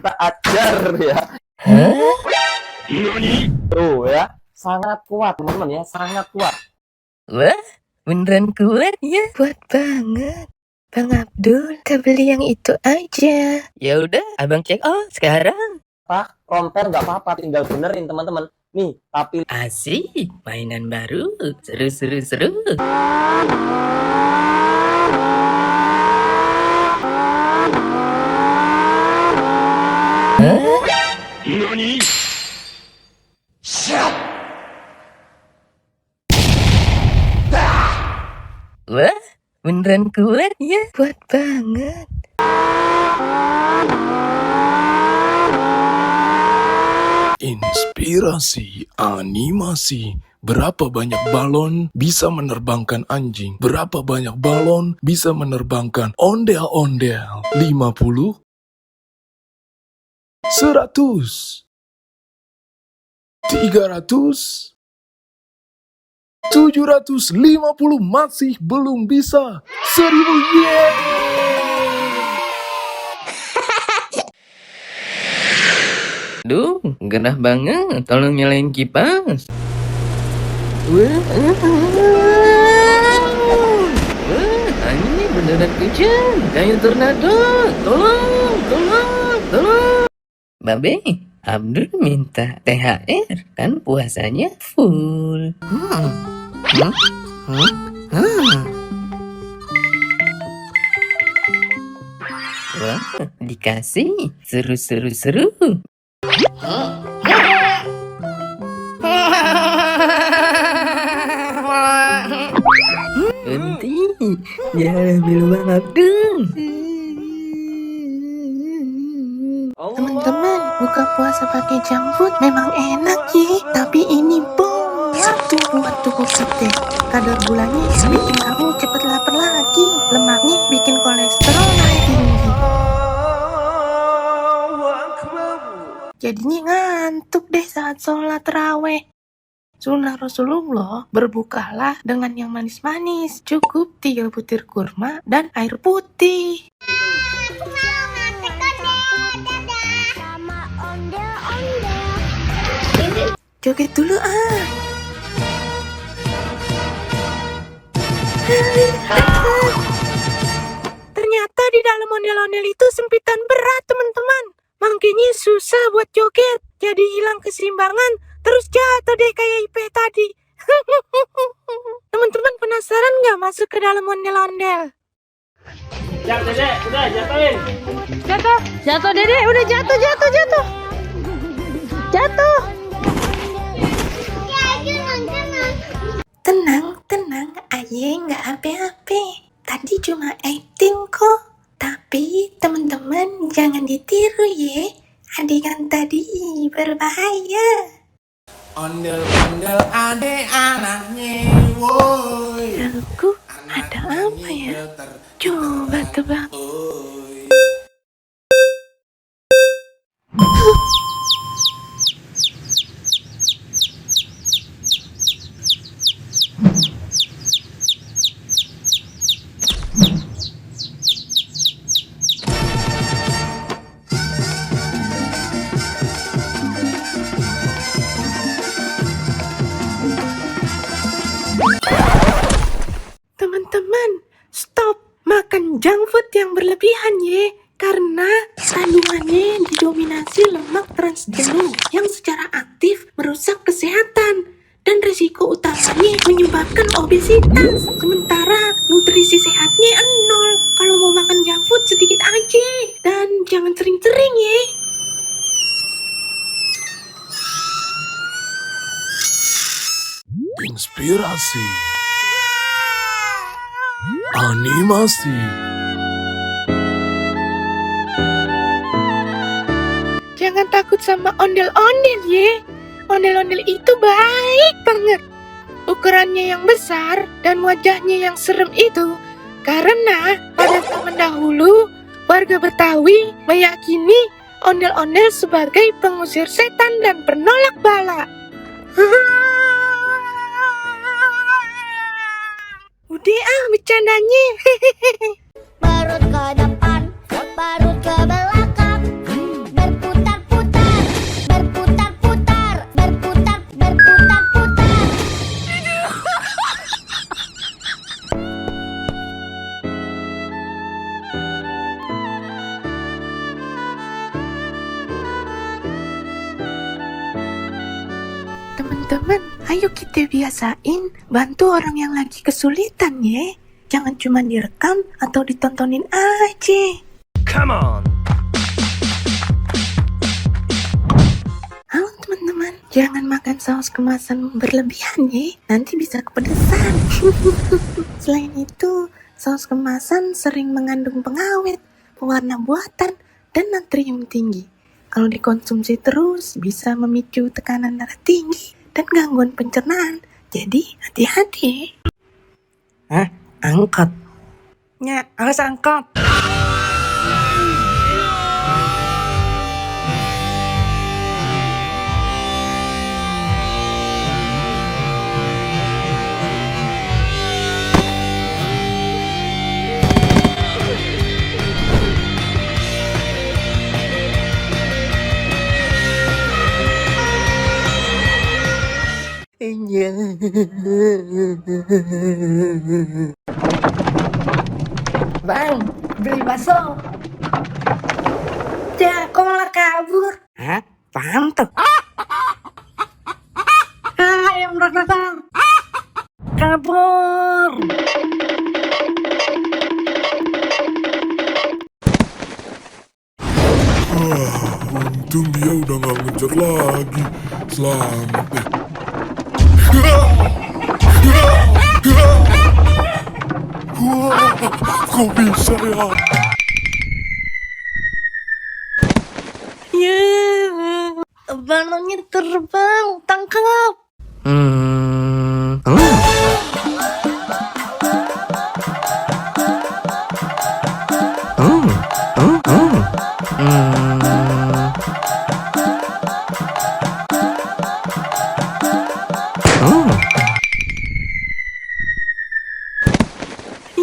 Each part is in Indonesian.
kita ajar ya. Hah? Tuh ya, sangat kuat teman-teman ya, sangat kuat. Wah, beneran kuat ya? Kuat banget. Bang Abdul, kita beli yang itu aja. Ya udah, abang cek sekarang. Pak, compare nggak apa-apa, tinggal benerin teman-teman. Nih, tapi Asik, mainan baru. Seru. Wah, beneran kuat ya? Kuat banget. Inspirasi animasi. Berapa banyak balon bisa menerbangkan anjing? Berapa banyak balon bisa menerbangkan ondel-ondel? 50? 100? 300? 750 masih belum bisa. 1000, yeay! Duh, gerah banget. Tolong nyalain kipas. Wah, anginnya beneran kencang. Kayak tornado. Tolong. Babe, Abdul minta THR. Kan puasanya full. Wah, dikasih. Seru. Berhenti, jangan ambil Bang Abdul. Teman-teman, buka puasa pakai junk food memang enak ya, tapi ini bom satu buat tubuh kita. Kadar gulanya bikin kamu cepet lapar lagi, lemaknya bikin kolesterol naik tinggi. Jadinya ngantuk deh saat sholat taraweh. Sunnah Rasulullah, berbukalah dengan yang manis-manis. Cukup 3 butir kurma dan air putih. Joget dulu Ternyata di dalam ondel-ondel itu sempitan berat teman-teman. Makanya susah buat joget. Jadi hilang keseimbangan. Terus jatuh deh kayak IP tadi. Teman-teman penasaran nggak masuk ke dalam ondel-ondel? udah jatuhin. Jatuh Dede, udah jatuh. Tenang, Aye nggak apa-apa. Tadi cuma acting kok. Tapi teman-teman jangan ditiru ya. Adegan tadi berbahaya. Ondel-ondel ade anaknya, woi. Lagu ada apa ya? Coba tebak. Teman-teman, stop makan junk food yang berlebihan ya. Karena kandungannya didominasi lemak trans jenuh yang secara aktif merusak kesehatan. Dan risiko utamanya menyebabkan obesitas. Sementara nutrisi sehatnya 0. Kalau mau makan junk food sedikit aja. Dan jangan sering-sering ya. Inspirasi animasi. Jangan takut sama ondel-ondel ya. Ondel-ondel itu baik banget. Ukurannya yang besar dan wajahnya yang serem itu karena pada zaman dahulu warga Betawi meyakini ondel-ondel sebagai pengusir setan dan penolak bala. Udah bercandanya. Perut ke depan, perut ke belakang, Teman-teman, ayo kita biasain bantu orang yang lagi kesulitan ya. Jangan cuma direkam atau ditontonin aja. Come on. Halo teman-teman, jangan makan saus kemasan berlebihan ya, nanti bisa kepedesan. Selain itu, saus kemasan sering mengandung pengawet, pewarna buatan, dan natrium tinggi. Kalau dikonsumsi terus, bisa memicu tekanan darah tinggi dan gangguan pencernaan. Jadi, hati-hati. Hah? Angkot? Ya, harus angkot. Bang, beli bakso. Ya, kok malah kabur? Hah? Pantuk. Yang belakang. Kabur. Untung dia udah gak ngejar lagi. Selamat deh. Wah, kok bisa ya? Ya, balonnya terbang, tangkap.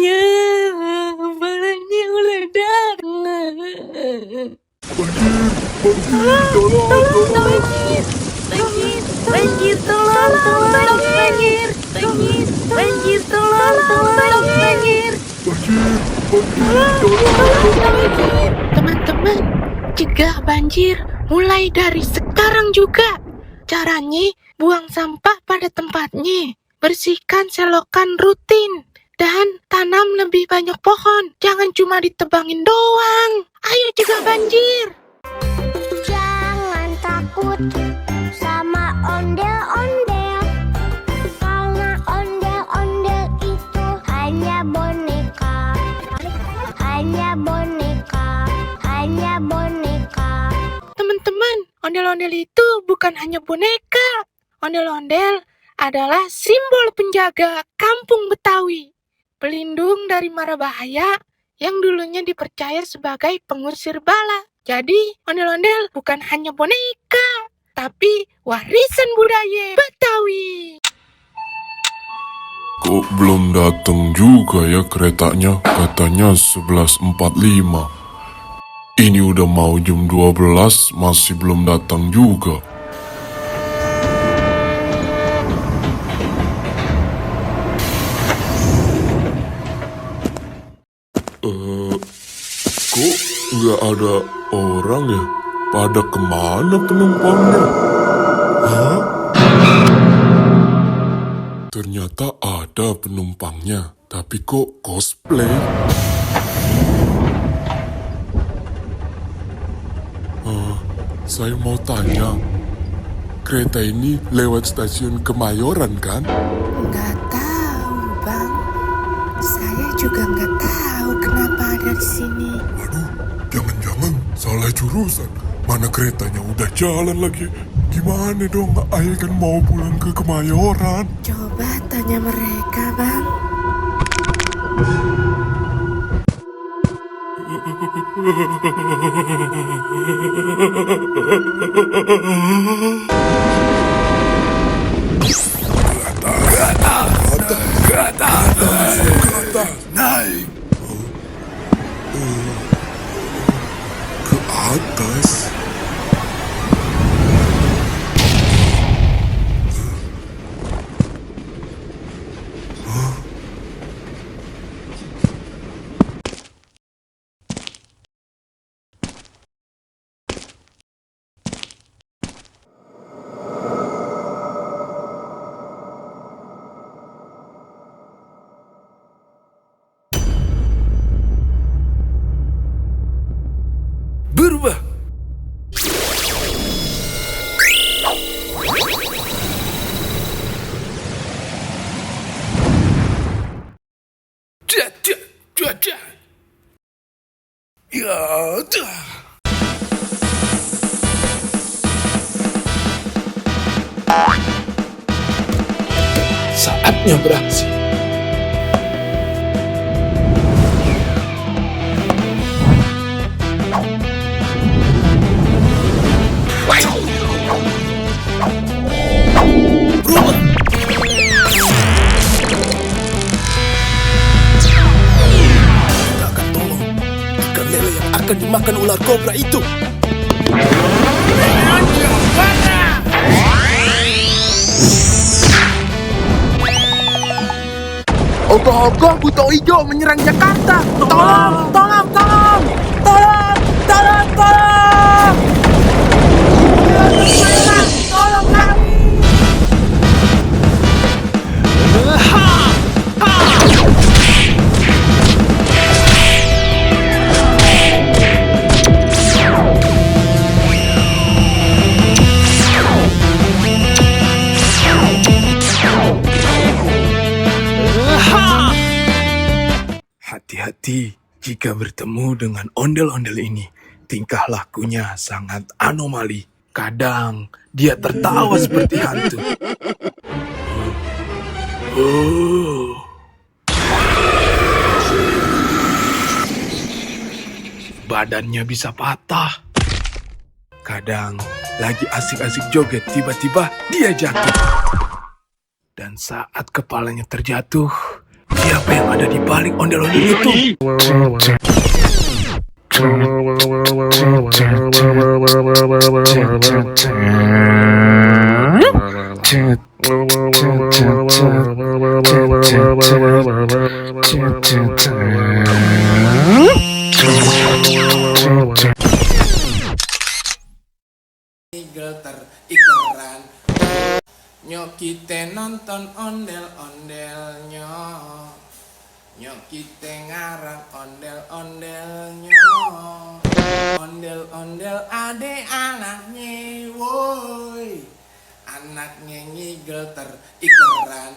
Ya, balonnya meledak. Banjir, tolong, banjir. Banjir, tolong, banjir. Teman-teman, cegah banjir mulai dari sekarang juga. Caranya, buang sampah pada tempatnya, bersihkan selokan rutin, dan tanam lebih banyak pohon. Jangan cuma ditebangin doang. Ayo cegah banjir. Jangan takut sama ondel-ondel, karena ondel-ondel itu hanya boneka. Hanya boneka, hanya boneka. Teman-teman, ondel-ondel itu bukan hanya boneka. Ondel-ondel adalah simbol penjaga kampung Betawi, pelindung dari mara bahaya yang dulunya dipercaya sebagai pengusir bala. Jadi, ondel-ondel bukan hanya boneka, tapi warisan budaya Betawi. Kok belum datang juga ya keretanya? Katanya 11.45. Ini udah mau jam 12, masih belum datang juga. Kok nggak ada orang ya? Pada kemana penumpangnya? Hah? Ternyata ada penumpangnya, tapi kok cosplay? Saya mau tanya, kereta ini lewat stasiun Kemayoran kan? Nggak tahu, Bang. Saya juga nggak tahu kenapa ada di sini. Waduh, jangan-jangan salah jurusan. Mana keretanya udah jalan lagi. Gimana dong, Ayah kan mau pulang ke Kemayoran. Coba tanya mereka, Bang. Naik ke atas. Saatnya beraksi. Kita akan tolong ikan lele yang akan dimakan ular kobra itu. Ogong-ogong buto hijau menyerang Jakarta. Tolong, tolong, tolong, tolong, tolong, tolong. Tolong kami. Hati-hati jika bertemu dengan ondel-ondel ini. Tingkah lakunya sangat anomali. Kadang dia tertawa seperti hantu. Badannya bisa patah. Kadang lagi asik-asik joget, tiba-tiba dia jatuh. Dan saat kepalanya terjatuh, siapa yang ada di balik ondel-ondel itu? Ikeran nyok kita nonton ondel-ondelnya, nyok kita ngarang ondel-ondelnya, ondel-ondel ade anaknya, woi anaknya ngigel ikeran.